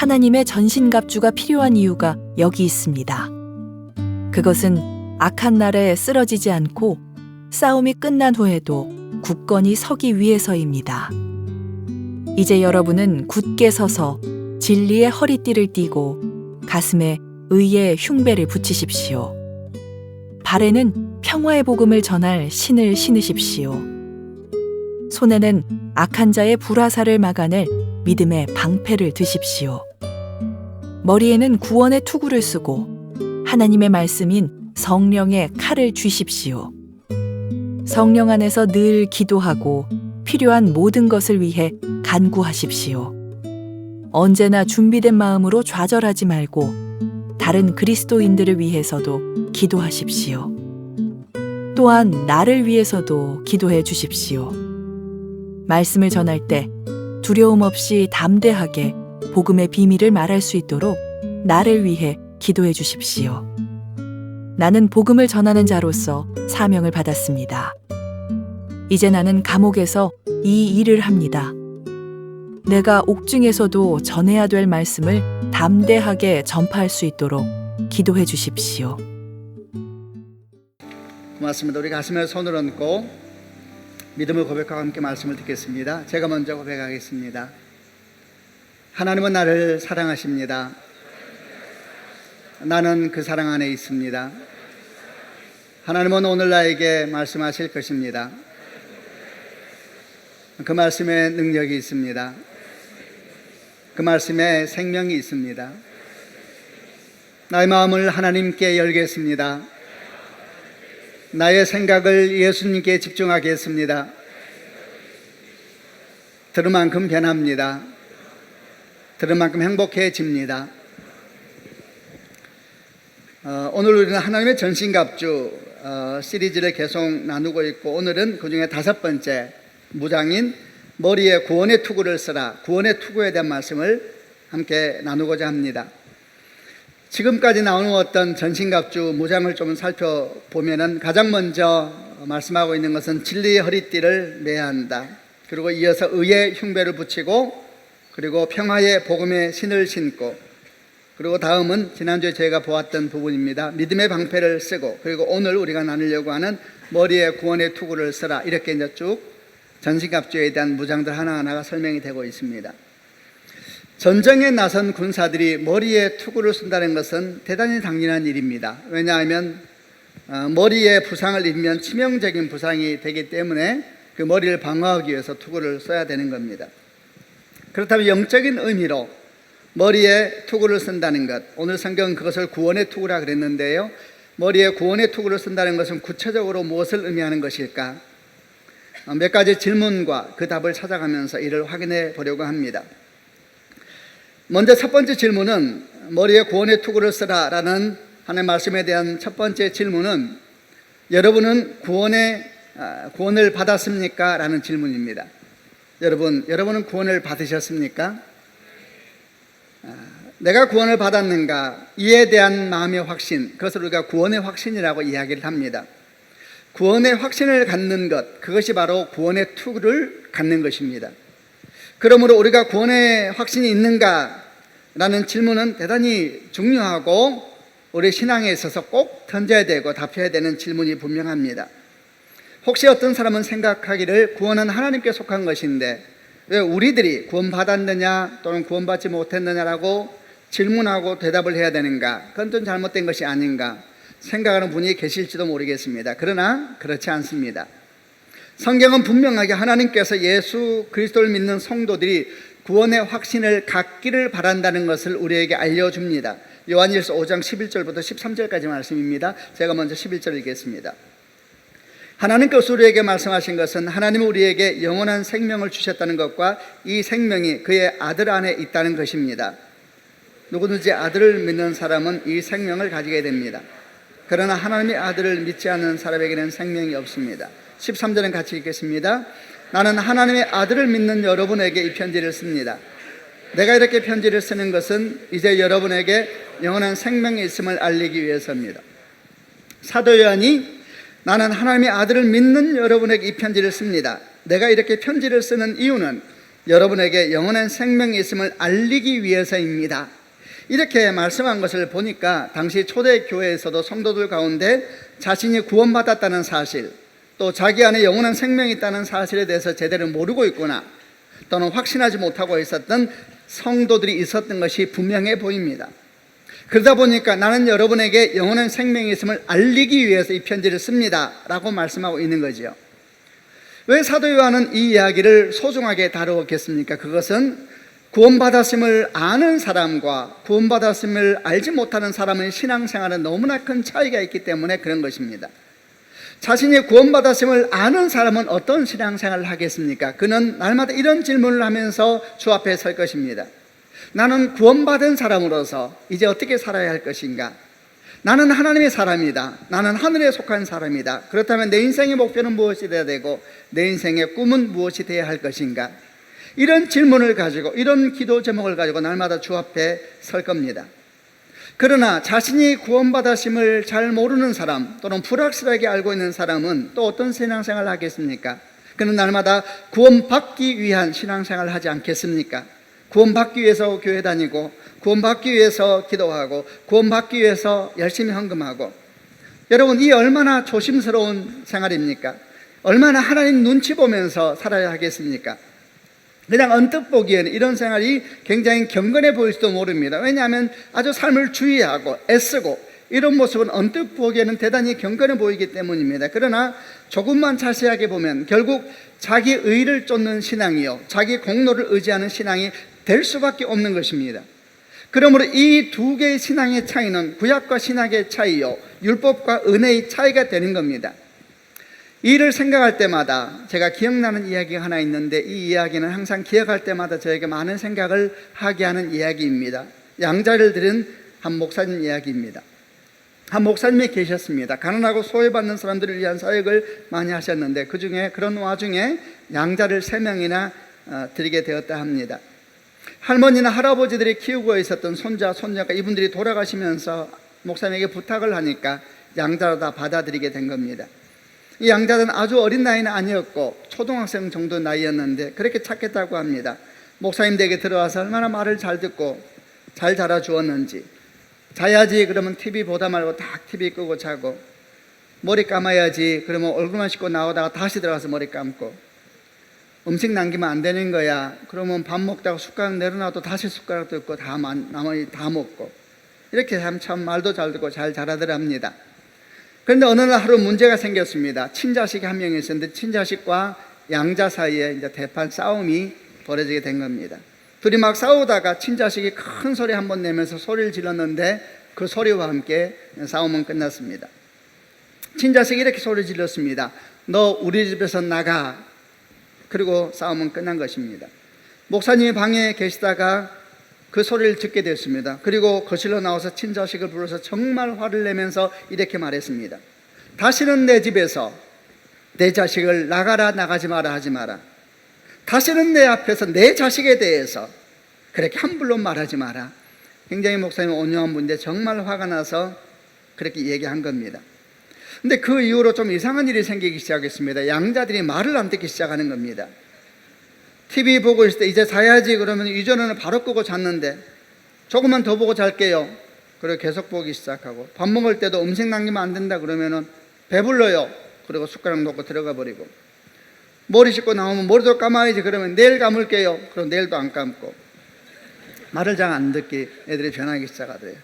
하나님의 전신갑주가 필요한 이유가 여기 있습니다. 그것은 악한 날에 쓰러지지 않고 싸움이 끝난 후에도 굳건히 서기 위해서입니다. 이제 여러분은 굳게 서서 진리의 허리띠를 띠고 가슴에 의의 흉배를 붙이십시오. 발에는 평화의 복음을 전할 신을 신으십시오. 손에는 악한 자의 불화살을 막아낼 믿음의 방패를 드십시오. 머리에는 구원의 투구를 쓰고 하나님의 말씀인 성령의 칼을 쥐십시오. 성령 안에서 늘 기도하고 필요한 모든 것을 위해 간구하십시오. 언제나 준비된 마음으로 좌절하지 말고 다른 그리스도인들을 위해서도 기도하십시오. 또한 나를 위해서도 기도해 주십시오. 말씀을 전할 때 두려움 없이 담대하게 복음의 비밀을 말할 수 있도록 나를 위해 기도해 주십시오. 나는 복음을 전하는 자로서 사명을 받았습니다. 이제 나는 감옥에서 이 일을 합니다. 내가 옥중에서도 전해야 될 말씀을 담대하게 전파할 수 있도록 기도해 주십시오. 고맙습니다. 우리 가슴에 손을 얹고 믿음을 고백하고 함께 말씀을 듣겠습니다. 제가 먼저 고백하겠습니다. 하나님은 나를 사랑하십니다. 나는 그 사랑 안에 있습니다. 하나님은 오늘 나에게 말씀하실 것입니다. 그 말씀에 능력이 있습니다. 그 말씀에 생명이 있습니다. 나의 마음을 하나님께 열겠습니다. 나의 생각을 예수님께 집중하겠습니다. 들은 만큼 변합니다. 들은 만큼 행복해집니다. 오늘 우리는 하나님의 전신갑주 시리즈를 계속 나누고 있고, 오늘은 그 중에 5번째 무장인 머리에 구원의 투구를 쓰라, 구원의 투구에 대한 말씀을 함께 나누고자 합니다. 지금까지 나오는 어떤 전신갑주 무장을 좀 살펴보면은 가장 먼저 말씀하고 있는 것은 진리의 허리띠를 매야 한다. 그리고 이어서 의의 흉배를 붙이고, 그리고 평화의 복음의 신을 신고, 그리고 다음은 지난주에 저희가 보았던 부분입니다. 믿음의 방패를 쓰고, 그리고 오늘 우리가 나누려고 하는 머리에 구원의 투구를 쓰라. 이렇게 이제 쭉 전신갑주에 대한 무장들 하나하나가 설명이 되고 있습니다. 전쟁에 나선 군사들이 머리에 투구를 쓴다는 것은 대단히 당연한 일입니다. 왜냐하면 머리에 부상을 입으면 치명적인 부상이 되기 때문에 그 머리를 방어하기 위해서 투구를 써야 되는 겁니다. 그렇다면 영적인 의미로 머리에 투구를 쓴다는 것, 오늘 성경은 그것을 구원의 투구라 그랬는데요, 머리에 구원의 투구를 쓴다는 것은 구체적으로 무엇을 의미하는 것일까? 몇 가지 질문과 그 답을 찾아가면서 이를 확인해 보려고 합니다. 먼저 첫 번째 질문은, 머리에 구원의 투구를 쓰라 라는 하나님의 말씀에 대한 첫 번째 질문은, 여러분은 구원을 받았습니까? 라는 질문입니다. 여러분은 구원을 받으셨습니까? 내가 구원을 받았는가? 이에 대한 마음의 확신, 그것을 우리가 구원의 확신이라고 이야기를 합니다. 구원의 확신을 갖는 것, 그것이 바로 구원의 투구를 갖는 것입니다. 그러므로 우리가 구원의 확신이 있는가? 라는 질문은 대단히 중요하고 우리 신앙에 있어서 꼭 던져야 되고 답해야 되는 질문이 분명합니다. 혹시 어떤 사람은 생각하기를 구원은 하나님께 속한 것인데 왜 우리들이 구원받았느냐 또는 구원받지 못했느냐라고 질문하고 대답을 해야 되는가? 그건 좀 잘못된 것이 아닌가 생각하는 분이 계실지도 모르겠습니다. 그러나 그렇지 않습니다. 성경은 분명하게 하나님께서 예수 그리스도를 믿는 성도들이 구원의 확신을 갖기를 바란다는 것을 우리에게 알려줍니다. 요한일서 5장 11절부터 13절까지 말씀입니다. 제가 먼저 11절 읽겠습니다. 하나님께서 우리에게 말씀하신 것은 하나님은 우리에게 영원한 생명을 주셨다는 것과 이 생명이 그의 아들 안에 있다는 것입니다. 누구든지 아들을 믿는 사람은 이 생명을 가지게 됩니다. 그러나 하나님의 아들을 믿지 않는 사람에게는 생명이 없습니다. 13절은 같이 읽겠습니다. 나는 하나님의 아들을 믿는 여러분에게 이 편지를 씁니다. 내가 이렇게 편지를 쓰는 것은 이제 여러분에게 영원한 생명이 있음을 알리기 위해서입니다. 사도 요한이 나는 하나님의 아들을 믿는 여러분에게 이 편지를 씁니다. 내가 이렇게 편지를 쓰는 이유는 여러분에게 영원한 생명이 있음을 알리기 위해서입니다. 이렇게 말씀한 것을 보니까 당시 초대교회에서도 성도들 가운데 자신이 구원받았다는 사실, 또 자기 안에 영원한 생명이 있다는 사실에 대해서 제대로 모르고 있거나 또는 확신하지 못하고 있었던 성도들이 있었던 것이 분명해 보입니다. 그러다 보니까 나는 여러분에게 영원한 생명이 있음을 알리기 위해서 이 편지를 씁니다 라고 말씀하고 있는 거죠. 왜 사도 요한은 이 이야기를 소중하게 다루었겠습니까? 그것은 구원받았음을 아는 사람과 구원받았음을 알지 못하는 사람의 신앙생활은 너무나 큰 차이가 있기 때문에 그런 것입니다. 자신이 구원받았음을 아는 사람은 어떤 신앙생활을 하겠습니까? 그는 날마다 이런 질문을 하면서 주 앞에 설 것입니다. 나는 구원받은 사람으로서 이제 어떻게 살아야 할 것인가? 나는 하나님의 사람이다. 나는 하늘에 속한 사람이다. 그렇다면 내 인생의 목표는 무엇이 되어야 되고 내 인생의 꿈은 무엇이 되어야 할 것인가? 이런 질문을 가지고, 이런 기도 제목을 가지고 날마다 주 앞에 설 겁니다. 그러나 자신이 구원받았음을 잘 모르는 사람, 또는 불확실하게 알고 있는 사람은 또 어떤 신앙생활을 하겠습니까? 그는 날마다 구원받기 위한 신앙생활을 하지 않겠습니까? 구원받기 위해서 교회 다니고, 구원받기 위해서 기도하고, 구원받기 위해서 열심히 헌금하고. 여러분, 이 얼마나 조심스러운 생활입니까? 얼마나 하나님 눈치 보면서 살아야 하겠습니까? 그냥 언뜻 보기에는 이런 생활이 굉장히 경건해 보일지도 모릅니다. 왜냐하면 아주 삶을 주의하고 애쓰고 이런 모습은 언뜻 보기에는 대단히 경건해 보이기 때문입니다. 그러나 조금만 자세하게 보면 결국 자기 의를 쫓는 신앙이요, 자기 공로를 의지하는 신앙이 될 수밖에 없는 것입니다. 그러므로 이 두 개의 신앙의 차이는 구약과 신약의 차이요, 율법과 은혜의 차이가 되는 겁니다. 이를 생각할 때마다 제가 기억나는 이야기가 하나 있는데, 이 이야기는 항상 기억할 때마다 저에게 많은 생각을 하게 하는 이야기입니다. 양자를 들은 한 목사님 이야기입니다. 한 목사님이 계셨습니다. 가난하고 소외받는 사람들을 위한 사역을 많이 하셨는데, 그 중에 그런 와중에 양자를 3명이나 드리게 되었다 합니다. 할머니나 할아버지들이 키우고 있었던 손자, 손녀가 이분들이 돌아가시면서 목사님에게 부탁을 하니까 양자로 다 받아들이게 된 겁니다. 이 양자는 아주 어린 나이는 아니었고 초등학생 정도 나이였는데 그렇게 착했다고 합니다. 목사님 댁에 들어와서 얼마나 말을 잘 듣고 잘 자라주었는지, 자야지 그러면 TV 보다 말고 딱 TV 끄고 자고, 머리 감아야지 그러면 얼굴만 씻고 나오다가 다시 들어가서 머리 감고, 음식 남기면 안 되는 거야 그러면 밥 먹다가 숟가락 내려놔도 다시 숟가락 뜯고 나머지 다 먹고, 이렇게 참 말도 잘 듣고 잘 자라더랍니다. 그런데 어느 날 하루 문제가 생겼습니다. 친자식이 한 명이 있었는데 친자식과 양자 사이에 이제 대판 싸움이 벌어지게 된 겁니다. 둘이 막 싸우다가 친자식이 큰 소리 한번 내면서 소리를 질렀는데 그 소리와 함께 싸움은 끝났습니다. 친자식이 이렇게 소리 질렀습니다. 너 우리 집에서 나가. 그리고 싸움은 끝난 것입니다. 목사님이 방에 계시다가 그 소리를 듣게 됐습니다. 그리고 거실로 나와서 친자식을 불러서 정말 화를 내면서 이렇게 말했습니다. 다시는 내 집에서 내 자식을 나가라 나가지 마라 하지 마라. 다시는 내 앞에서 내 자식에 대해서 그렇게 함부로 말하지 마라. 굉장히 목사님 온유한 분인데 정말 화가 나서 그렇게 얘기한 겁니다. 근데 그 이후로 좀 이상한 일이 생기기 시작했습니다. 양자들이 말을 안 듣기 시작하는 겁니다. TV 보고 있을 때 이제 자야지 그러면 이전에는 바로 끄고 잤는데 조금만 더 보고 잘게요. 그리고 계속 보기 시작하고, 밥 먹을 때도 음식 남기면 안 된다 그러면은 배불러요. 그리고 숟가락 놓고 들어가 버리고, 머리 씻고 나오면 머리도 감아야지 그러면 내일 감을게요. 그럼 내일도 안 감고, 말을 잘 안 듣기 애들이 변하기 시작하더래요.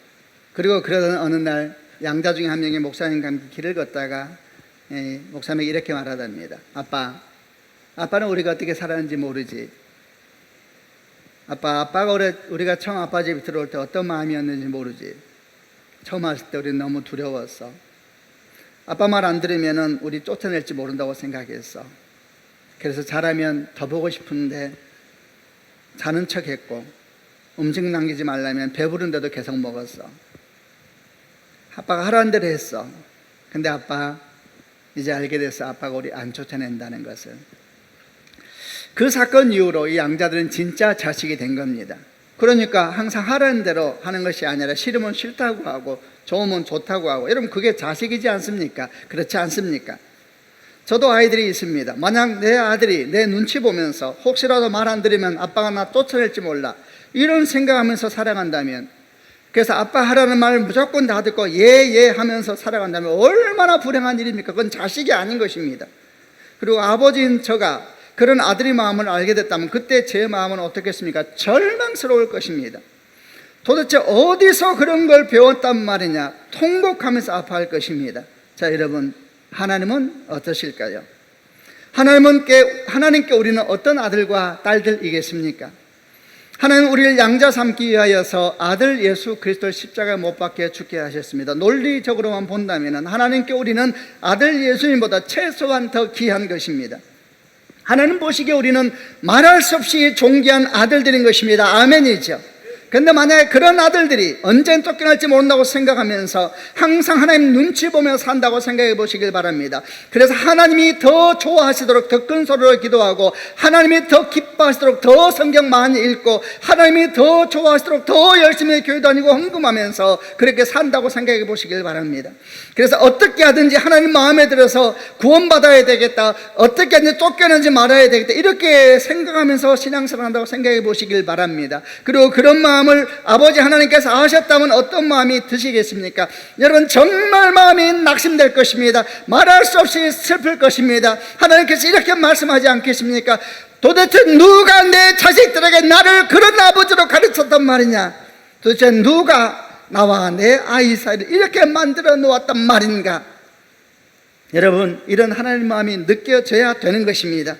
그리고 그러던 어느 날 양자 중에 한 명이 목사님과 함께 길을 걷다가 목사님에게 이렇게 말하답니다. 아빠는 우리가 어떻게 살았는지 모르지. 아빠가 우리가 처음 아빠 집에 들어올 때 어떤 마음이었는지 모르지. 처음 왔을 때 우리는 너무 두려웠어. 아빠 말 안 들으면 우리 쫓아낼지 모른다고 생각했어. 그래서 자라면 더 보고 싶은데 자는 척 했고, 음식 남기지 말라면 배부른데도 계속 먹었어. 아빠가 하라는 대로 했어. 근데 아빠 이제 알게 됐어. 아빠가 우리 안 쫓아낸다는 것을. 그 사건 이후로 이 양자들은 진짜 자식이 된 겁니다. 그러니까 항상 하라는 대로 하는 것이 아니라 싫으면 싫다고 하고 좋으면 좋다고 하고, 여러분 그게 자식이지 않습니까? 그렇지 않습니까? 저도 아이들이 있습니다. 만약 내 아들이 내 눈치 보면서 혹시라도 말 안 들으면 아빠가 나 쫓아낼지 몰라, 이런 생각하면서 살아간다면, 그래서 아빠 하라는 말 무조건 다 듣고 예 하면서 살아간다면 얼마나 불행한 일입니까? 그건 자식이 아닌 것입니다. 그리고 아버지인 저가 그런 아들의 마음을 알게 됐다면 그때 제 마음은 어떻겠습니까? 절망스러울 것입니다. 도대체 어디서 그런 걸 배웠단 말이냐, 통곡하면서 아파할 것입니다. 자, 여러분, 하나님은 어떠실까요? 하나님께 우리는 어떤 아들과 딸들이겠습니까? 하나님은 우리를 양자 삼기 위하여서 아들 예수 그리스도를 십자가에 못 박혀 죽게 하셨습니다. 논리적으로만 본다면 하나님께 우리는 아들 예수님보다 최소한 더 귀한 것입니다. 하나님 보시기에 우리는 말할 수 없이 존귀한 아들들인 것입니다. 아멘이죠. 그런데 만약에 그런 아들들이 언제 쫓겨날지 모른다고 생각하면서 항상 하나님 눈치 보며 산다고 생각해 보시길 바랍니다. 그래서 하나님이 더 좋아하시도록 더 큰 소리로 기도하고, 하나님이 더 기뻐하시도록 더 성경 많이 읽고, 하나님이 더 좋아하시도록 더 열심히 교회 다니고 헌금하면서 그렇게 산다고 생각해 보시길 바랍니다. 그래서 어떻게 하든지 하나님 마음에 들어서 구원받아야 되겠다, 어떻게 하든지 쫓겨나지 말아야 되겠다, 이렇게 생각하면서 신앙생활 한다고 생각해 보시길 바랍니다. 그리고 그런 마음을 아버지 하나님께서 아셨다면 어떤 마음이 드시겠습니까? 여러분, 정말 마음이 낙심될 것입니다. 말할 수 없이 슬플 것입니다. 하나님께서 이렇게 말씀하지 않겠습니까? 도대체 누가 내 자식들에게 나를 그런 아버지로 가르쳤단 말이냐? 도대체 누가 나와 내 아이 사이를 이렇게 만들어 놓았단 말인가? 여러분, 이런 하나님의 마음이 느껴져야 되는 것입니다.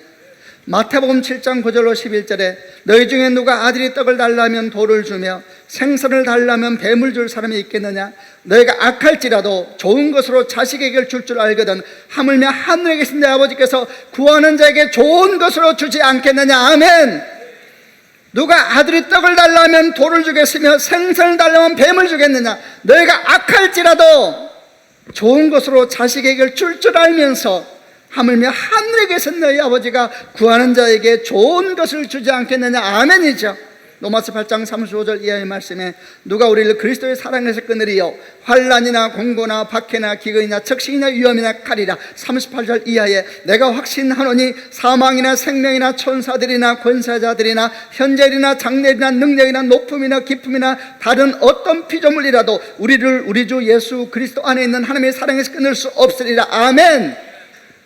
마태복음 7장 9절로 11절에 너희 중에 누가 아들이 떡을 달라면 돌을 주며 생선을 달라면 뱀을 줄 사람이 있겠느냐? 너희가 악할지라도 좋은 것으로 자식에게 줄 줄 알거든 하물며 하늘에 계신 내 아버지께서 구하는 자에게 좋은 것으로 주지 않겠느냐? 아멘. 누가 아들이 떡을 달라면 돌을 주겠으며 생선을 달라면 뱀을 주겠느냐? 너희가 악할지라도 좋은 것으로 자식에게 줄 줄 알면서 하물며 하늘에 계신 너희 아버지가 구하는 자에게 좋은 것을 주지 않겠느냐? 아멘이죠. 로마서 8장 35절 이하의 말씀에 누가 우리를 그리스도의 사랑에서 끊으리요? 환난이나 공고나 박해나 기근이나 적신이나 위험이나 칼이라. 38절 이하에 내가 확신하노니 사망이나 생명이나 천사들이나 권세자들이나 현재일이나 장래일이나 능력이나 높음이나 깊음이나 다른 어떤 피조물이라도 우리를 우리 주 예수 그리스도 안에 있는 하나님의 사랑에서 끊을 수 없으리라. 아멘.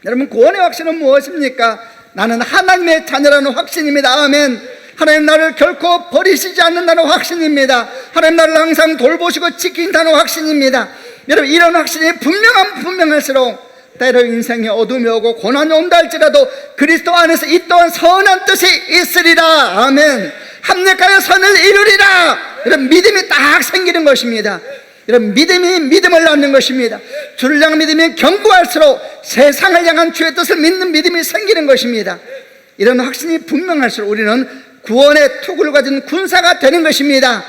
여러분, 구원의 확신은 무엇입니까? 나는 하나님의 자녀라는 확신입니다. 아멘. 하나님 나를 결코 버리시지 않는다는 확신입니다. 하나님 나를 항상 돌보시고 지킨다는 확신입니다. 여러분, 이런 확신이 분명할수록 때로 인생에 어둠이 오고 고난이 온다 할지라도 그리스도 안에서 이 또한 선한 뜻이 있으리라. 아멘. 합력하여 선을 이루리라. 이런 믿음이 딱 생기는 것입니다. 이런 믿음이 믿음을 낳는 것입니다. 주를 향한 믿음이 견고할수록 세상을 향한 주의 뜻을 믿는 믿음이 생기는 것입니다. 이런 확신이 분명할수록 우리는 구원의 투구를 가진 군사가 되는 것입니다.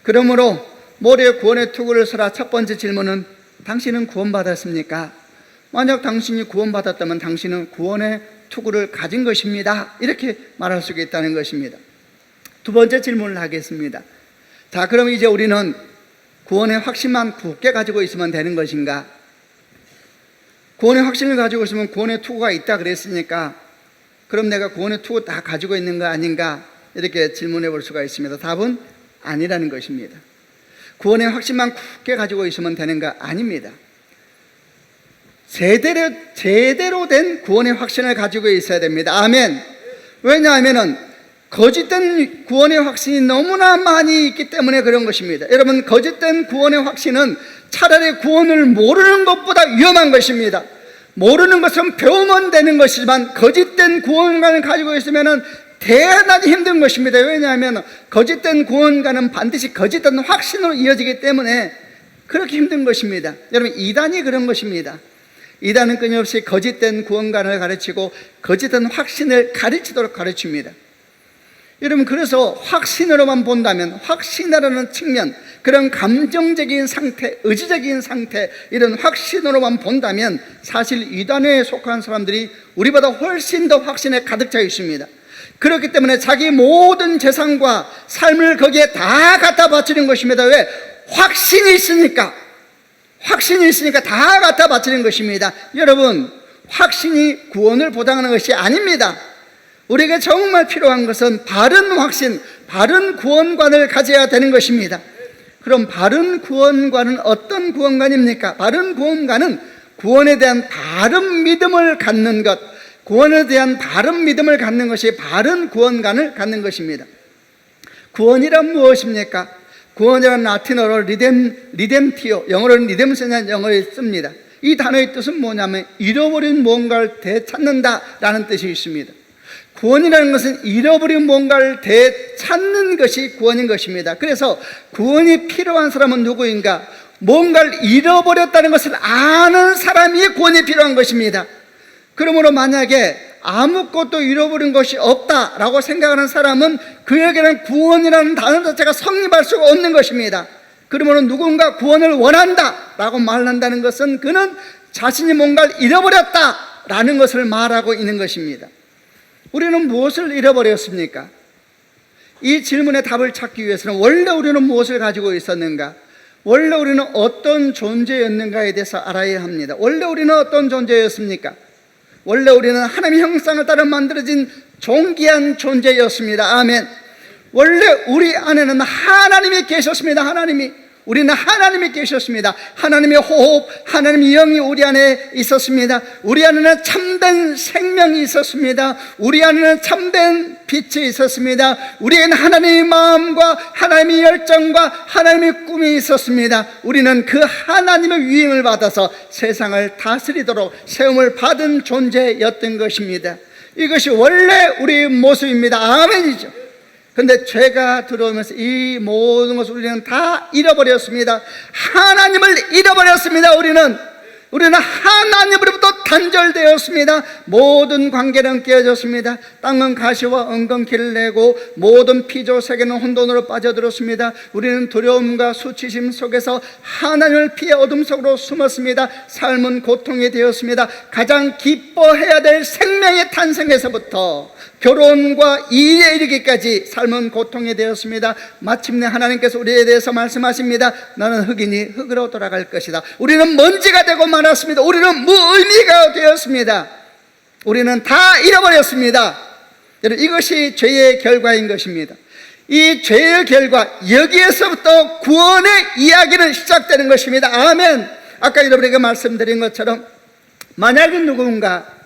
그러므로 모리의 구원의 투구를 서라. 첫 번째 질문은 당신은 구원받았습니까? 만약 당신이 구원받았다면 당신은 구원의 투구를 가진 것입니다. 이렇게 말할 수 있다는 것입니다. 두 번째 질문을 하겠습니다. 자, 그럼 이제 우리는 구원의 확신만 굳게 가지고 있으면 되는 것인가? 구원의 확신을 가지고 있으면 구원의 투구가 있다 그랬으니까 그럼 내가 구원의 투구 다 가지고 있는 거 아닌가? 이렇게 질문해 볼 수가 있습니다. 답은 아니라는 것입니다. 구원의 확신만 굳게 가지고 있으면 되는 거 아닙니다. 제대로 된 구원의 확신을 가지고 있어야 됩니다. 아멘. 왜냐하면 거짓된 구원의 확신이 너무나 많이 있기 때문에 그런 것입니다. 여러분, 거짓된 구원의 확신은 차라리 구원을 모르는 것보다 위험한 것입니다. 모르는 것은 배우면 되는 것이지만 거짓된 구원관을 가지고 있으면 대단히 힘든 것입니다. 왜냐하면 거짓된 구원관은 반드시 거짓된 확신으로 이어지기 때문에 그렇게 힘든 것입니다. 여러분, 이단이 그런 것입니다. 이단은 끊임없이 거짓된 구원관을 가르치고 거짓된 확신을 가르치도록 가르칩니다. 여러분, 그래서 확신으로만 본다면 확신이라는 측면, 그런 감정적인 상태, 의지적인 상태, 이런 확신으로만 본다면 사실 이단에 속한 사람들이 우리보다 훨씬 더 확신에 가득 차 있습니다. 그렇기 때문에 자기 모든 재산과 삶을 거기에 다 갖다 바치는 것입니다. 왜? 확신이 있으니까 다 갖다 바치는 것입니다. 여러분, 확신이 구원을 보장하는 것이 아닙니다. 우리에게 정말 필요한 것은 바른 확신, 바른 구원관을 가져야 되는 것입니다. 그럼 바른 구원관은 어떤 구원관입니까? 바른 구원관은 구원에 대한 바른 믿음을 갖는 것, 구원에 대한 바른 믿음을 갖는 것이 바른 구원관을 갖는 것입니다. 구원이란 무엇입니까? 구원이란 라틴어로 리뎀티오, 영어로는 리뎀션이라는 영어를 씁니다. 이 단어의 뜻은 뭐냐면 잃어버린 무언가를 되찾는다라는 뜻이 있습니다. 구원이라는 것은 잃어버린 뭔가를 되찾는 것이 구원인 것입니다. 그래서 구원이 필요한 사람은 누구인가? 뭔가를 잃어버렸다는 것을 아는 사람이 구원이 필요한 것입니다. 그러므로 만약에 아무것도 잃어버린 것이 없다라고 생각하는 사람은 그에게는 구원이라는 단어 자체가 성립할 수가 없는 것입니다. 그러므로 누군가 구원을 원한다라고 말한다는 것은 그는 자신이 뭔가를 잃어버렸다라는 것을 말하고 있는 것입니다. 우리는 무엇을 잃어버렸습니까? 이 질문의 답을 찾기 위해서는 원래 우리는 무엇을 가지고 있었는가? 원래 우리는 어떤 존재였는가에 대해서 알아야 합니다. 원래 우리는 어떤 존재였습니까? 원래 우리는 하나님의 형상을 따라 만들어진 존귀한 존재였습니다. 아멘. 원래 우리 안에는 하나님이 계셨습니다. 우리는 하나님이 계셨습니다. 하나님의 호흡, 하나님의 영이 우리 안에 있었습니다. 우리 안에는 참된 생명이 있었습니다. 우리 안에는 참된 빛이 있었습니다. 우리에게는 하나님의 마음과 하나님의 열정과 하나님의 꿈이 있었습니다. 우리는 그 하나님의 위임을 받아서 세상을 다스리도록 세움을 받은 존재였던 것입니다. 이것이 원래 우리의 모습입니다. 아멘이죠. 그런데 죄가 들어오면서 이 모든 것을 우리는 다 잃어버렸습니다. 하나님을 잃어버렸습니다. 우리는 하나님으로부터 단절되었습니다. 모든 관계는 깨어졌습니다. 땅은 가시와 엉겅퀴를 내고 모든 피조 세계는 혼돈으로 빠져들었습니다. 우리는 두려움과 수치심 속에서 하나님을 피해 어둠 속으로 숨었습니다. 삶은 고통이 되었습니다. 가장 기뻐해야 될 생명의 탄생에서부터 결혼과 일에 이르기까지 삶은 고통이 되었습니다. 마침내 하나님께서 우리에 대해서 말씀하십니다. 너는 흙이니 흙으로 돌아갈 것이다. 우리는 먼지가 되고 말았습니다. 우리는 무의미가 되었습니다. 우리는 다 잃어버렸습니다. 여러분, 이것이 죄의 결과인 것입니다. 이 죄의 결과, 여기에서부터 구원의 이야기는 시작되는 것입니다. 아멘. 아까 여러분에게 말씀드린 것처럼 만약에 누군가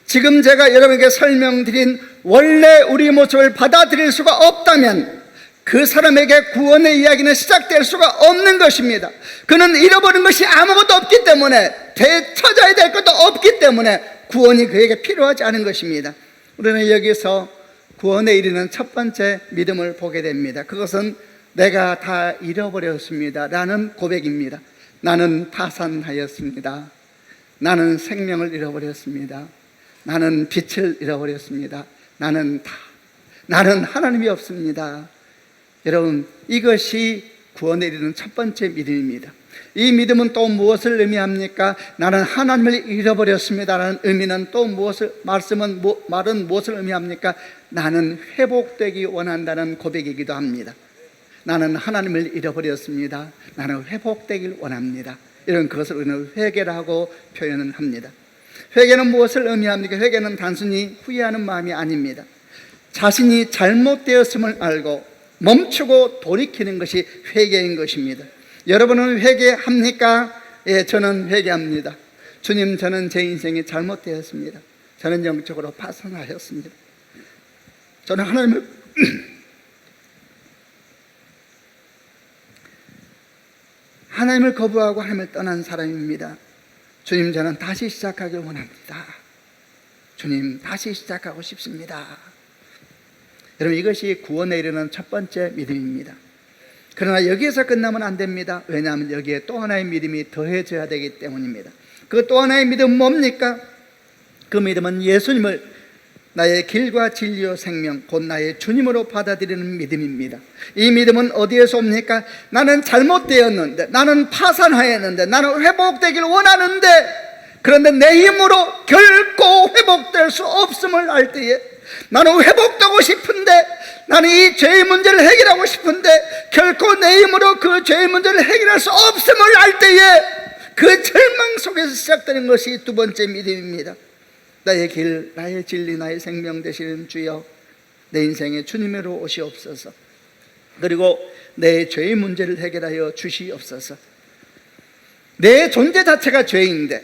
지금 제가 여러분에게 설명드린 원래 우리 모습을 받아들일 수가 없다면 그 사람에게 구원의 이야기는 시작될 수가 없는 것입니다. 그는 잃어버린 것이 아무것도 없기 때문에, 되찾아야 될 것도 없기 때문에 구원이 그에게 필요하지 않은 것입니다. 우리는 여기서 구원에 이르는 첫 번째 믿음을 보게 됩니다. 그것은 내가 다 잃어버렸습니다 라는 고백입니다. 나는 파산하였습니다. 나는 생명을 잃어버렸습니다. 나는 빛을 잃어버렸습니다. 나는 하나님이 없습니다. 여러분, 이것이 구원에 이르는 첫 번째 믿음입니다. 이 믿음은 또 무엇을 의미합니까? 나는 하나님을 잃어버렸습니다라는 의미는 또 말은 무엇을 의미합니까? 나는 회복되기 원한다는 고백이기도 합니다. 나는 하나님을 잃어버렸습니다. 나는 회복되길 원합니다. 이런 것을 우리는 회개라고 표현을 합니다. 회개는 무엇을 의미합니까? 회개는 단순히 후회하는 마음이 아닙니다. 자신이 잘못되었음을 알고 멈추고 돌이키는 것이 회개인 것입니다. 여러분은 회개합니까? 예, 저는 회개합니다. 주님, 저는 제 인생이 잘못되었습니다. 저는 영적으로 파산하였습니다. 저는 하나님을 거부하고 하나님을 떠난 사람입니다. 주님, 저는 다시 시작하길 원합니다. 주님, 다시 시작하고 싶습니다. 여러분, 이것이 구원에 이르는 첫 번째 믿음입니다. 그러나 여기에서 끝나면 안 됩니다. 왜냐하면 여기에 또 하나의 믿음이 더해져야 되기 때문입니다. 그 또 하나의 믿음은 뭡니까? 그 믿음은 예수님을 나의 길과 진리와 생명, 곧 나의 주님으로 받아들이는 믿음입니다. 이 믿음은 어디에서 옵니까? 나는 잘못되었는데, 나는 파산하였는데, 나는 회복되길 원하는데, 그런데 내 힘으로 결코 회복될 수 없음을 알 때에, 나는 회복되고 싶은데, 나는 이 죄의 문제를 해결하고 싶은데 결코 내 힘으로 그 죄의 문제를 해결할 수 없음을 알 때에 그 절망 속에서 시작되는 것이 두 번째 믿음입니다. 나의 길, 나의 진리, 나의 생명 되시는 주여, 내 인생에 주님으로 오시옵소서. 그리고 내 죄의 문제를 해결하여 주시옵소서. 내 존재 자체가 죄인데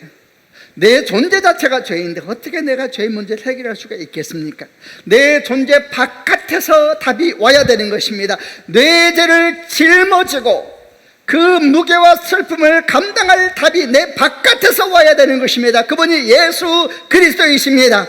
어떻게 내가 죄의 문제를 해결할 수가 있겠습니까? 내 존재 바깥에서 답이 와야 되는 것입니다. 내 죄를 짊어지고 그 무게와 슬픔을 감당할 답이 내 바깥에서 와야 되는 것입니다. 그분이 예수 그리스도이십니다.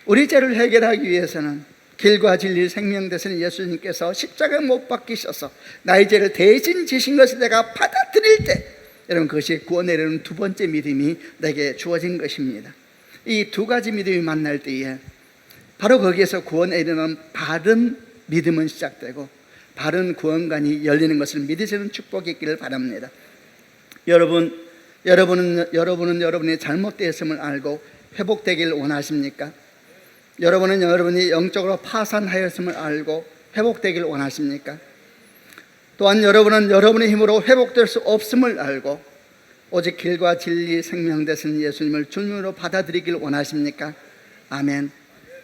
우리 죄를 해결하기 위해서는 길과 진리 생명 되시는 예수님께서 십자가에 못 박히셔서 나의 죄를 대신 지신 것을 내가 받아들일 때, 여러분, 그것이 구원에 이르는 두 번째 믿음이 내게 주어진 것입니다. 이 두 가지 믿음이 만날 때에 바로 거기에서 구원에 이르는 바른 믿음은 시작되고 바른 구원관이 열리는 것을 믿으시는 축복이 있기를 바랍니다. 여러분은 여러분이 잘못되었음을 알고 회복되기를 원하십니까? 여러분은 여러분이 영적으로 파산하였음을 알고 회복되기를 원하십니까? 또한 여러분은 여러분의 힘으로 회복될 수 없음을 알고 오직 길과 진리 생명 되신 예수님을 주님으로 받아들이기를 원하십니까? 아멘.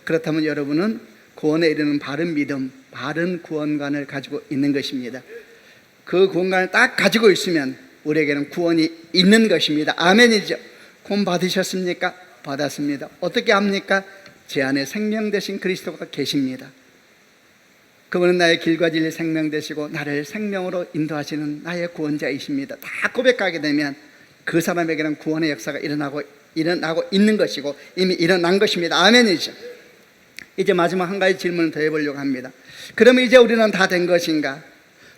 그렇다면 여러분은 구원에 이르는 바른 믿음, 바른 구원관을 가지고 있는 것입니다. 그 구원관을 딱 가지고 있으면 우리에게는 구원이 있는 것입니다. 아멘이죠. 구원 받으셨습니까? 받았습니다. 어떻게 합니까? 제 안에 생명 되신 그리스도가 계십니다. 그분은 나의 길과 진리 생명 되시고 나를 생명으로 인도하시는 나의 구원자이십니다. 다 고백하게 되면 그 사람에게는 구원의 역사가 일어나고 있는 것이고 이미 일어난 것입니다. 아멘이죠. 이제 마지막 한 가지 질문을 더 해보려고 합니다. 그러면 이제 우리는 다 된 것인가?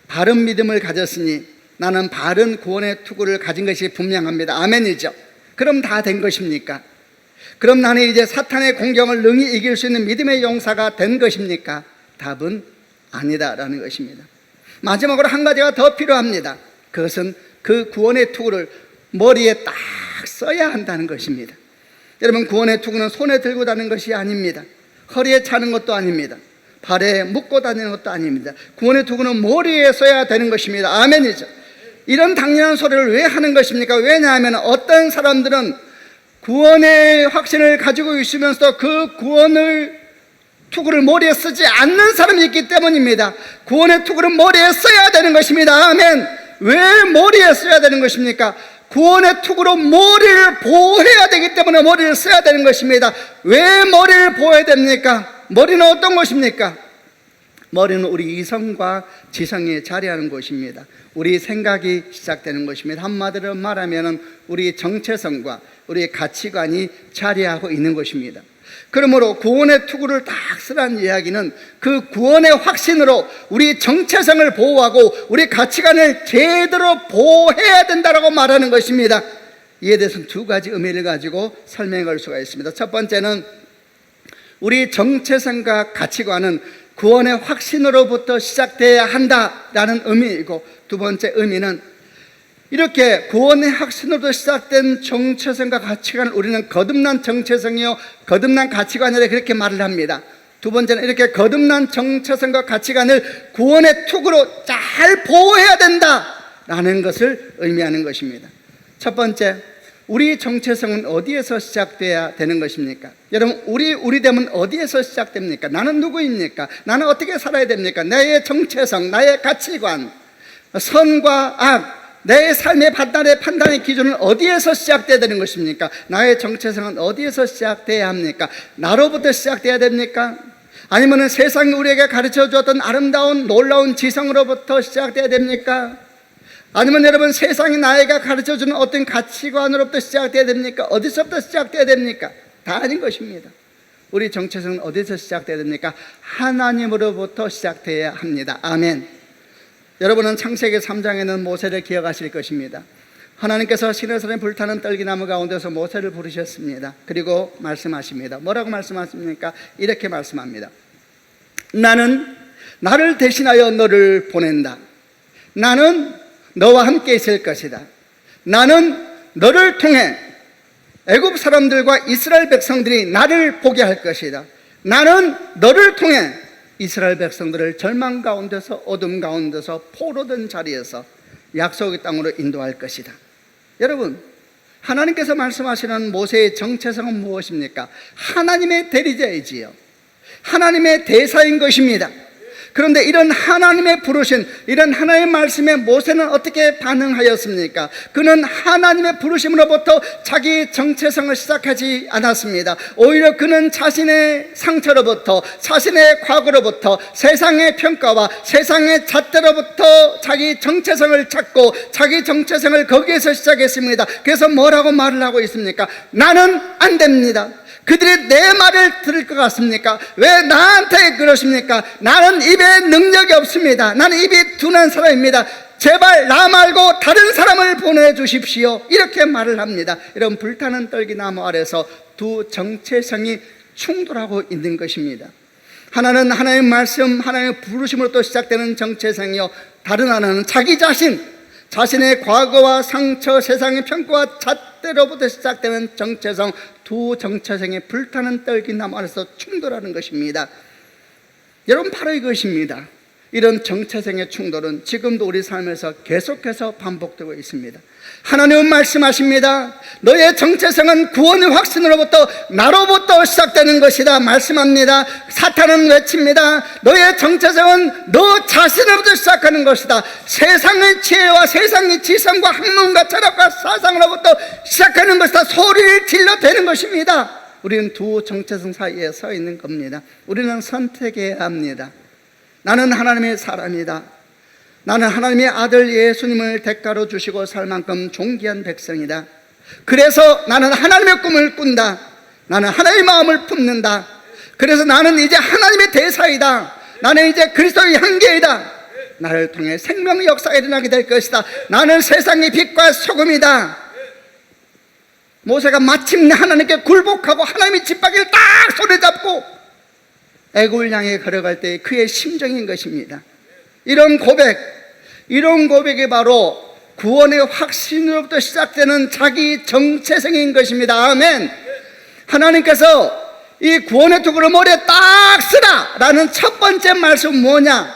바른 믿음을 가졌으니 나는 바른 구원의 투구를 가진 것이 분명합니다. 아멘이죠. 그럼 다 된 것입니까? 그럼 나는 이제 사탄의 공격을 능히 이길 수 있는 믿음의 용사가 된 것입니까? 답은 아니다라는 것입니다. 마지막으로 한 가지가 더 필요합니다. 그것은 그 구원의 투구를 머리에 딱 써야 한다는 것입니다. 여러분, 구원의 투구는 손에 들고 다니는 것이 아닙니다. 허리에 차는 것도 아닙니다. 발에 묶고 다니는 것도 아닙니다. 구원의 투구는 머리에 써야 되는 것입니다. 아멘이죠. 이런 당연한 소리를 왜 하는 것입니까? 왜냐하면 어떤 사람들은 구원의 확신을 가지고 있으면서 그 구원을 투구를 머리에 쓰지 않는 사람이 있기 때문입니다. 구원의 투구는 머리에 써야 되는 것입니다. 아멘. 왜 머리에 써야 되는 것입니까? 구원의 투구로 머리를 보호해야 되기 때문에 머리를 써야 되는 것입니다. 왜 머리를 보호해야 됩니까? 머리는 어떤 것입니까? 머리는 우리 이성과 지성이 자리하는 곳입니다. 우리 생각이 시작되는 것입니다. 한마디로 말하면 우리 정체성과 우리 가치관이 자리하고 있는 것입니다. 그러므로 구원의 투구를 딱 쓰라는 이야기는 그 구원의 확신으로 우리 정체성을 보호하고 우리 가치관을 제대로 보호해야 된다고 말하는 것입니다. 이에 대해서는 두 가지 의미를 가지고 설명할 수가 있습니다. 첫 번째는 우리 정체성과 가치관은 구원의 확신으로부터 시작되어야 한다라는 의미이고, 두 번째 의미는 이렇게 구원의 확신으로 시작된 정체성과 가치관을 우리는 거듭난 정체성이요 거듭난 가치관이라 그렇게 말을 합니다. 두 번째는 이렇게 거듭난 정체성과 가치관을 구원의 투구로 잘 보호해야 된다라는 것을 의미하는 것입니다. 첫 번째, 우리 정체성은 어디에서 시작돼야 되는 것입니까? 여러분, 우리 됨은 어디에서 시작됩니까? 나는 누구입니까? 나는 어떻게 살아야 됩니까? 나의 정체성, 나의 가치관, 선과 악, 내 삶의 판단의 기준은 어디에서 시작돼야 되는 것입니까? 나의 정체성은 어디에서 시작돼야 합니까? 나로부터 시작돼야 됩니까? 아니면 세상이 우리에게 가르쳐 주었던 아름다운 놀라운 지성으로부터 시작돼야 됩니까? 아니면 여러분, 세상이 나에게 가르쳐 주는 어떤 가치관으로부터 시작돼야 됩니까? 어디서부터 시작돼야 됩니까? 다 아닌 것입니다. 우리 정체성은 어디서 시작돼야 됩니까? 하나님으로부터 시작돼야 합니다. 아멘. 여러분은 창세기 3장에는 모세를 기억하실 것입니다. 하나님께서 시내산에 불타는 떨기나무 가운데서 모세를 부르셨습니다. 그리고 말씀하십니다. 뭐라고 말씀하십니까? 이렇게 말씀합니다. 나는 나를 대신하여 너를 보낸다. 나는 너와 함께 있을 것이다. 나는 너를 통해 애굽 사람들과 이스라엘 백성들이 나를 보게 할 것이다. 나는 너를 통해 이스라엘 백성들을 절망 가운데서 어둠 가운데서 포로된 자리에서 약속의 땅으로 인도할 것이다. 여러분, 하나님께서 말씀하시는 모세의 정체성은 무엇입니까? 하나님의 대리자이지요. 하나님의 대사인 것입니다. 그런데 이런 하나님의 부르신, 이런 하나님의 말씀에 모세는 어떻게 반응하였습니까? 그는 하나님의 부르심으로부터 자기 정체성을 시작하지 않았습니다. 오히려 그는 자신의 상처로부터, 자신의 과거로부터, 세상의 평가와 세상의 잣대로부터 자기 정체성을 찾고 자기 정체성을 거기에서 시작했습니다. 그래서 뭐라고 말을 하고 있습니까? 나는 안 됩니다. 그들이 내 말을 들을 것 같습니까? 왜 나한테 그러십니까? 나는 입에 능력이 없습니다. 나는 입이 둔한 사람입니다. 제발 나 말고 다른 사람을 보내주십시오. 이렇게 말을 합니다. 이런 불타는 떨기나무 아래서 두 정체성이 충돌하고 있는 것입니다. 하나는 하나님의 말씀, 하나님의 부르심으로 시작되는 정체성이요, 다른 하나는 자기 자신의 과거와 상처, 세상의 평가와 잣대로부터 시작되는 정체성, 두 정체성의 불타는 떨기나무 아래서 충돌하는 것입니다. 여러분, 바로 이것입니다. 이런 정체성의 충돌은 지금도 우리 삶에서 계속해서 반복되고 있습니다. 하나님은 말씀하십니다. 너의 정체성은 구원의 확신으로부터, 나로부터 시작되는 것이다 말씀합니다. 사탄은 외칩니다. 너의 정체성은 너 자신으로부터 시작하는 것이다. 세상의 지혜와 세상의 지성과 학문과 철학과 사상으로부터 시작하는 것이다. 소리를 질러대는 것입니다. 우리는 두 정체성 사이에 서 있는 겁니다. 우리는 선택해야 합니다. 나는 하나님의 사람이다. 나는 하나님의 아들 예수님을 대가로 주시고 살 만큼 존귀한 백성이다. 그래서 나는 하나님의 꿈을 꾼다. 나는 하나님의 마음을 품는다. 그래서 나는 이제 하나님의 대사이다. 나는 이제 그리스도의 향기이다. 나를 통해 생명의 역사가 일어나게 될 것이다. 나는 세상의 빛과 소금이다. 모세가 마침내 하나님께 굴복하고 하나님의 뒷바퀴를 딱 손에 잡고 애굽을 향해 걸어갈 때 그의 심정인 것입니다. 이런 고백이 바로 구원의 확신으로부터 시작되는 자기 정체성인 것입니다. 아멘. 하나님께서 이 구원의 투구를 머리에 딱 쓰라 라는 첫 번째 말씀은 뭐냐?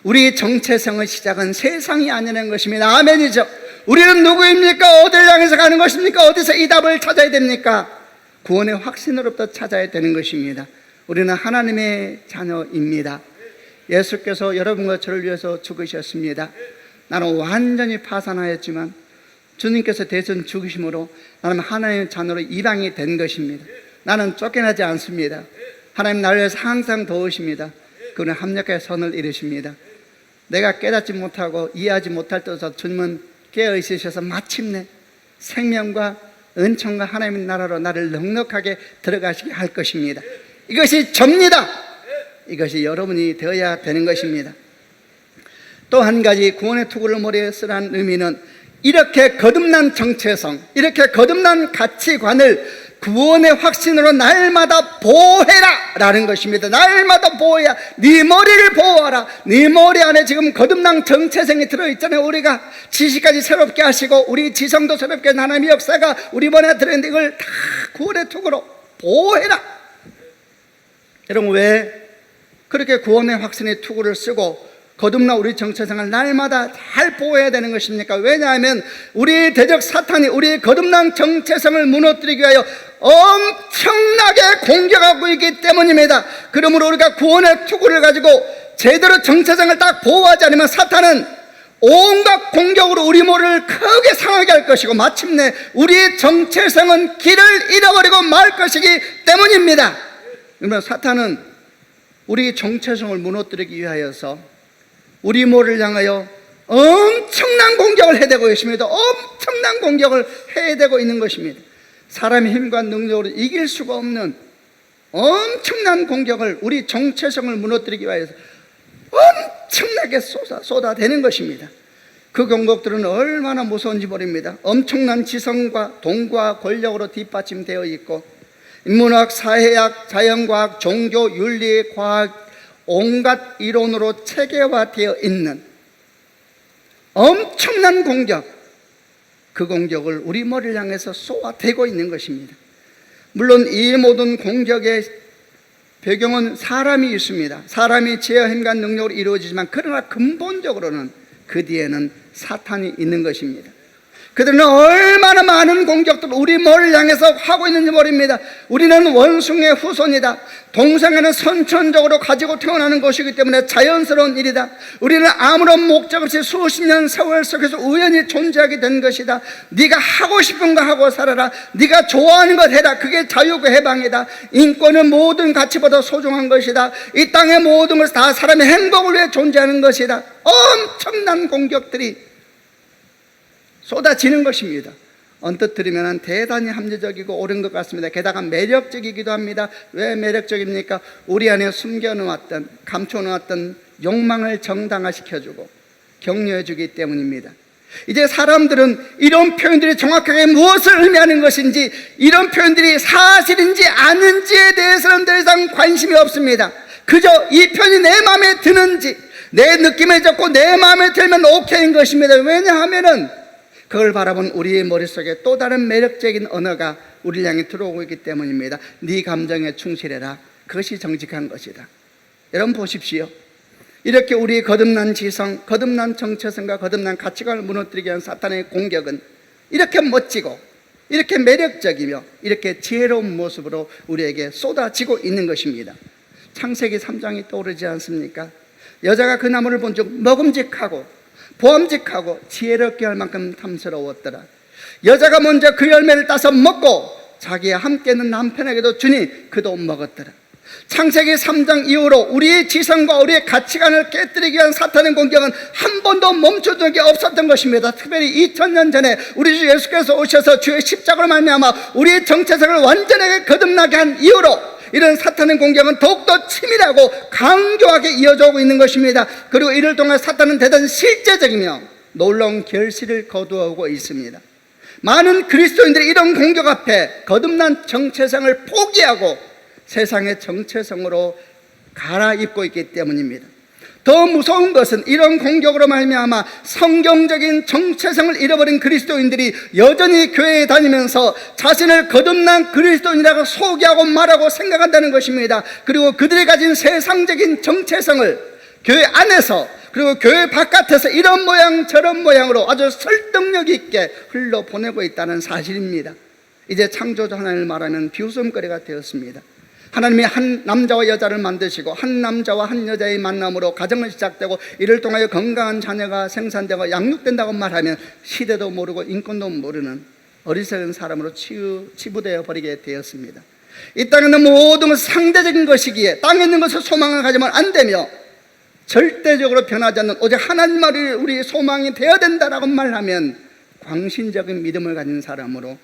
우리 정체성의 시작은 세상이 아니라는 것입니다. 아멘이죠. 우리는 누구입니까? 어디를 향해서 가는 것입니까? 어디서 이 답을 찾아야 됩니까? 구원의 확신으로부터 찾아야 되는 것입니다. 우리는 하나님의 자녀입니다. 예수께서 여러분과 저를 위해서 죽으셨습니다. 나는 완전히 파산하였지만 주님께서 대신 죽으심으로 나는 하나님의 자녀로 입양이 된 것입니다. 나는 쫓겨나지 않습니다. 하나님 나를 위해서 항상 도우십니다. 그는 합력의 선을 이루십니다. 내가 깨닫지 못하고 이해하지 못할 때도 주님은 깨어있으셔서 마침내 생명과 은총과 하나님의 나라로 나를 넉넉하게 들어가시게 할 것입니다. 이것이 접니다. 이것이 여러분이 되어야 되는 것입니다. 또 한 가지 구원의 투구를 머리에 쓰라는 의미는 이렇게 거듭난 정체성, 이렇게 거듭난 가치관을 구원의 확신으로 날마다 보호해라 라는 것입니다. 날마다 보호해야, 네 머리를 보호하라. 네 머리 안에 지금 거듭난 정체성이 들어있잖아요. 우리가 지식까지 새롭게 하시고 우리 지성도 새롭게 하나님의 역사가 우리 머리에 들어있는데 이걸 다 구원의 투구로 보호해라. 여러분, 왜 그렇게 구원의 확신의 투구를 쓰고 거듭나 우리 정체성을 날마다 잘 보호해야 되는 것입니까? 왜냐하면 우리 대적 사탄이 우리 거듭난 정체성을 무너뜨리기 위하여 엄청나게 공격하고 있기 때문입니다. 그러므로 우리가 구원의 투구를 가지고 제대로 정체성을 딱 보호하지 않으면 사탄은 온갖 공격으로 우리 모를 크게 상하게 할 것이고 마침내 우리 정체성은 길을 잃어버리고 말 것이기 때문입니다. 그러면 사탄은 우리 정체성을 무너뜨리기 위하여서 우리 모를 향하여 엄청난 공격을 해대고 있습니다. 엄청난 공격을 해대고 있는 것입니다. 사람의 힘과 능력으로 이길 수가 없는 엄청난 공격을 우리 정체성을 무너뜨리기 위해서 엄청나게 쏟아대는 것입니다. 그 공격들은 얼마나 무서운지 모릅니다. 엄청난 지성과 돈과 권력으로 뒷받침되어 있고 인문학, 사회학, 자연과학, 종교, 윤리, 과학 온갖 이론으로 체계화되어 있는 엄청난 공격, 그 공격을 우리 머리를 향해서 쏘아대고 있는 것입니다. 물론 이 모든 공격의 배경은 사람이 있습니다. 사람이 지혜와 힘과 능력으로 이루어지지만 그러나 근본적으로는 그 뒤에는 사탄이 있는 것입니다. 그들은 얼마나 많은 공격들을 우리 머리를 향해서 하고 있는지 모릅니다. 우리는 원숭이의 후손이다. 동성애는 선천적으로 가지고 태어나는 것이기 때문에 자연스러운 일이다. 우리는 아무런 목적 없이 수십 년 세월 속에서 우연히 존재하게 된 것이다. 네가 하고 싶은 거 하고 살아라. 네가 좋아하는 것 해라. 그게 자유고 해방이다. 인권은 모든 가치보다 소중한 것이다. 이 땅의 모든 것은 다 사람의 행복을 위해 존재하는 것이다. 엄청난 공격들이 쏟아지는 것입니다. 언뜻 들으면 대단히 합리적이고 옳은 것 같습니다. 게다가 매력적이기도 합니다. 왜 매력적입니까? 우리 안에 숨겨놓았던, 감춰놓았던 욕망을 정당화시켜주고 격려해주기 때문입니다. 이제 사람들은 이런 표현들이 정확하게 무엇을 의미하는 것인지, 이런 표현들이 사실인지 아닌지에 대해서는 더 이상 관심이 없습니다. 그저 이 표현이 내 마음에 드는지, 내 느낌에 잡고 내 마음에 들면 오케이인 것입니다. 왜냐하면은 그걸 바라본 우리의 머릿속에 또 다른 매력적인 언어가 우리를 향해 들어오고 있기 때문입니다. 네 감정에 충실해라. 그것이 정직한 것이다. 여러분 보십시오. 이렇게 우리의 거듭난 지성, 거듭난 정체성과 거듭난 가치관을 무너뜨리기 위한 사탄의 공격은 이렇게 멋지고 이렇게 매력적이며 이렇게 지혜로운 모습으로 우리에게 쏟아지고 있는 것입니다. 창세기 3장이 떠오르지 않습니까? 여자가 그 나무를 본 즉 먹음직하고 보암직하고 지혜롭게 할 만큼 탐스러웠더라. 여자가 먼저 그 열매를 따서 먹고 자기와 함께 있는 남편에게도 주니 그도 먹었더라. 창세기 3장 이후로 우리의 지성과 우리의 가치관을 깨뜨리기 위한 사탄의 공격은 한 번도 멈춘 적이 없었던 것입니다. 특별히 2000년 전에 우리 주 예수께서 오셔서 주의 십자가로 말미암아 우리의 정체성을 완전하게 거듭나게 한 이후로 이런 사탄의 공격은 더욱더 치밀하고 강조하게 이어져 오고 있는 것입니다. 그리고 이를 통해 사탄은 대단히 실제적이며 놀라운 결실을 거두어오고 있습니다. 많은 그리스도인들이 이런 공격 앞에 거듭난 정체성을 포기하고 세상의 정체성으로 갈아입고 있기 때문입니다. 더 무서운 것은 이런 공격으로 말미암아 성경적인 정체성을 잃어버린 그리스도인들이 여전히 교회에 다니면서 자신을 거듭난 그리스도인이라고 소개하고 말하고 생각한다는 것입니다. 그리고 그들이 가진 세상적인 정체성을 교회 안에서 그리고 교회 바깥에서 이런 모양 저런 모양으로 아주 설득력 있게 흘러보내고 있다는 사실입니다. 이제 창조주 하나님을 말하면 비웃음거리가 되었습니다. 하나님이 한 남자와 여자를 만드시고 한 남자와 한 여자의 만남으로 가정은 시작되고 이를 통하여 건강한 자녀가 생산되고 양육된다고 말하면 시대도 모르고 인권도 모르는 어리석은 사람으로 치부되어 버리게 되었습니다. 이 땅에 있는 모든 것은 상대적인 것이기에 땅에 있는 것을 소망을 가지면 안 되며 절대적으로 변하지 않는 오직 하나님만이 우리 소망이 되어야 된다라고 말하면 광신적인 믿음을 가진 사람으로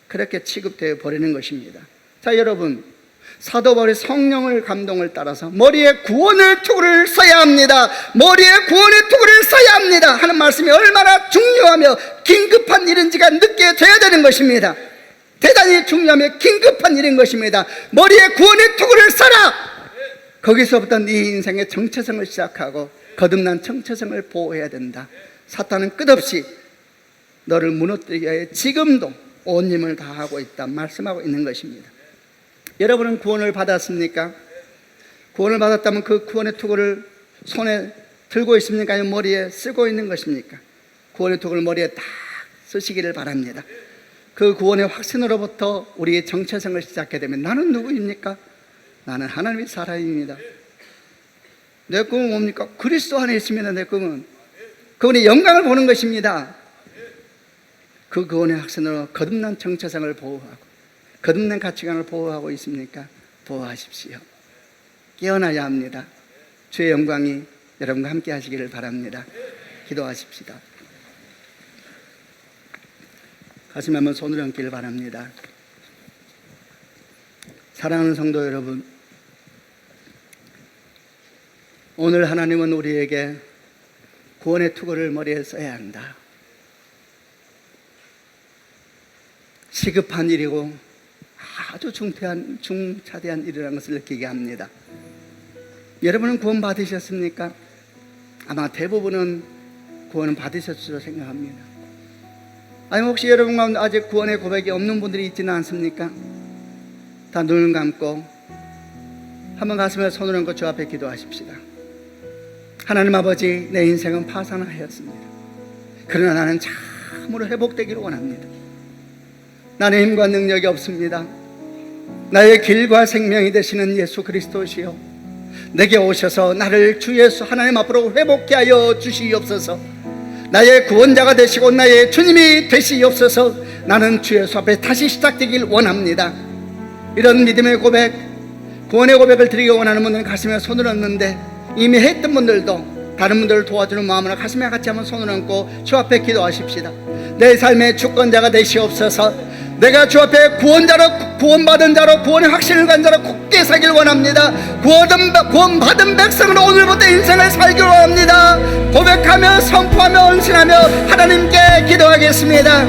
그렇게 취급되어 버리는 것입니다. 자, 여러분, 사도 바울이 성령을 감동을 따라서 머리에 구원의 투구를 써야 합니다. 머리에 구원의 투구를 써야 합니다 하는 말씀이 얼마나 중요하며 긴급한 일인지가 느껴져야 되는 것입니다. 대단히 중요하며 긴급한 일인 것입니다. 머리에 구원의 투구를 써라. 거기서부터 네 인생의 정체성을 시작하고 거듭난 정체성을 보호해야 된다. 사탄은 끝없이 너를 무너뜨리기 위해 지금도 온 힘을 다하고 있다 말씀하고 있는 것입니다. 여러분은 구원을 받았습니까? 구원을 받았다면 그 구원의 투구를 손에 들고 있습니까? 아니면 머리에 쓰고 있는 것입니까? 구원의 투구를 머리에 딱 쓰시기를 바랍니다. 그 구원의 확신으로부터 우리의 정체성을 시작하게 되면 나는 누구입니까? 나는 하나님의 사람입니다. 내 꿈은 뭡니까? 그리스도 안에 있습니다. 내 꿈은 그분의 영광을 보는 것입니다. 그 구원의 확신으로 거듭난 정체성을 보호하고 거듭난 가치관을 보호하고 있습니까? 보호하십시오. 깨어나야 합니다. 주의 영광이 여러분과 함께 하시기를 바랍니다. 기도하십시다. 가슴 한번 손을 얹기를 바랍니다. 사랑하는 성도 여러분, 오늘 하나님은 우리에게 구원의 투구를 머리에 써야 한다. 시급한 일이고 아주 중차대한 일이라는 것을 느끼게 합니다. 여러분은 구원 받으셨습니까? 아마 대부분은 구원은 받으셨으리라 생각합니다. 아니면 혹시 여러분 가운데 아직 구원의 고백이 없는 분들이 있지는 않습니까? 다 눈을 감고 한번 가슴에 손을 얹고 주 앞에 기도하십시다. 하나님 아버지, 내 인생은 파산하였습니다. 그러나 나는 잘 참으로 회복되기를 원합니다. 나는 힘과 능력이 없습니다. 나의 길과 생명이 되시는 예수 그리스도시여, 내게 오셔서 나를 주 예수 하나님 앞으로 회복케 하여 주시옵소서. 나의 구원자가 되시고 나의 주님이 되시옵소서. 나는 주 예수 앞에 다시 시작되길 원합니다. 이런 믿음의 고백, 구원의 고백을 드리기 원하는 분들은 가슴에 손을 얹는데, 이미 했던 분들도 다른 분들을 도와주는 마음으로 가슴에 같이 한번 손을 얹고 주 앞에 기도하십시다. 내 삶의 주권자가 되시옵소서. 내가 주 앞에 구원자로, 구원받은 자로, 구원의 확신을 간 자로 굳게 살길 원합니다. 구원받은 백성으로 오늘부터 인생을 살길 원합니다. 고백하며 선포하며 언신하며 하나님께 기도하겠습니다.